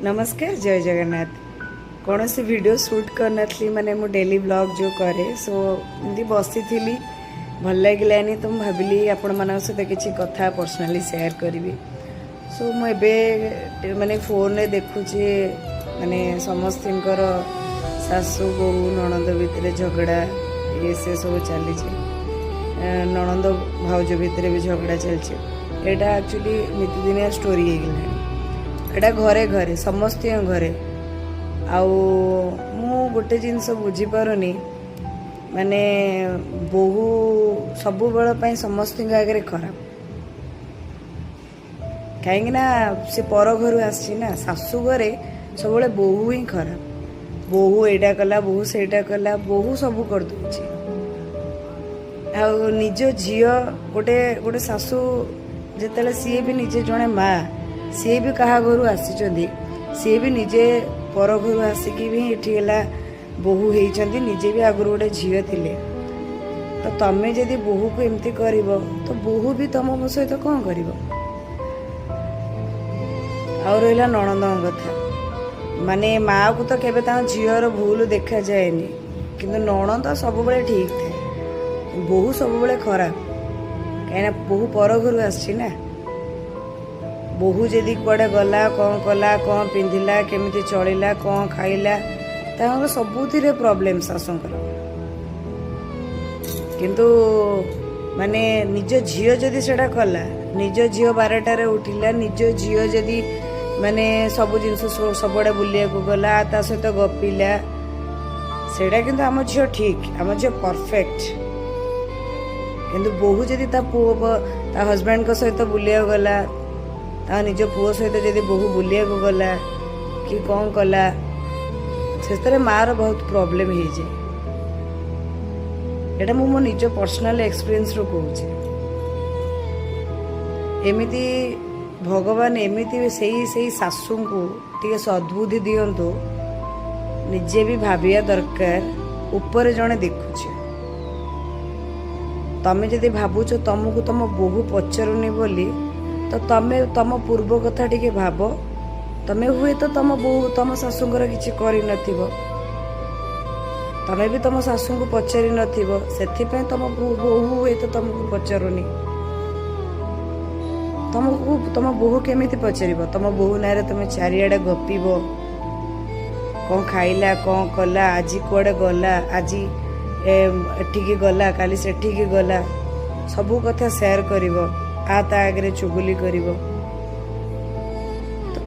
नमस्कार जय जगन्नाथ कौन सी वीडियो शूट करनी माने मु डेली ब्लॉग जो करे सो एमती बसी थी भल लगे तो भाविली आपण मान सहित किसी कथा पर्सनाली शेयर करी सो मुझे माने फोन रे देखुचे माने समस्त सासू बहु नणंद भितर झगड़ा ये से सब चली नणंद भाउज भितर भी झगड़ा चलती यहाँ एक्चुअली नीतिदिनिया स्टोरी हो एटा घरे घरे समस्त घरे आउ मु गोटे जिनस बुझीपारुनी माने बहु सब बेल समस्त आगे खराब कहीं से पर घर आना सासू घरे सब बहु ही खराब बहु एटा कला बहु सेटा कला बहु सब कर दूची निज झी गोटे गोटे सासू जिते सी भी निजे जड़े माँ सी भी क्या घर आसी सी भी निजे पर घर आसिक भी ये बोहू होती निजे भी आगुरी गोटे झील थिले तो तमें जदि बोहू को एमती कर तो बोहू भी तुम सहित कौन कर रहा नणंद कथा माने माँ को तो केबे झीवर भूल देखा जाएनि किंतु नणंद सब बड़े ठीक थे बोहू सब बड़े खराब कहीं बोहू पर घर आसी बोहू जदि कुआडे गला कौन कला कौन पिंधिला केमिति चलिला कौन खाइला तांकर सबुथिरे प्रॉब्लम सासूंकर किंतु माने निज झियो जदि सेटा कला निज झियो 12टारे उठिला निज झियो जदि माने सब जिनस सबडे बुलिया को गला ता सहित गपिला सेटा किंतु आम झियो ठीक आम झियो परफेक्ट किंतु बोहू जदि ता पुओ ता हस्बैंड को सहित बुलिया गला ता निज पुओ सहित जदि बहु बुलिया को गला कि कौन कला से मार बहुत प्रॉब्लम हो जाए एटा मो निज पर्सनल एक्सपीरियंस रो कहूँ एमिति भगवान एमिति से सासू को टे सद्बुद्धि दियंतु निजे भी भाविया दरकार ऊपर जड़े देखुचे तमें जदि भावुच तुमको तुम बहु पचारुनी बोली तो तमे तम पूर्व कथा टिके भाव तमें हुए तो तुम बहु तुम शाशुंकर किसी कर तमें भी तुम शाशु को पचारि से तुम बहु हुए तो तुमको पचारुनी तुमको तुम बहु केमी पचार तुम बहु ना तुम चारिआडे गपिब कौन खाइला कौन कला आज कुआडे गला आज एठिकी गला काली सेठिकी गला सबू कथा शेयर करिवो आ ता आगे चुगुली करिवो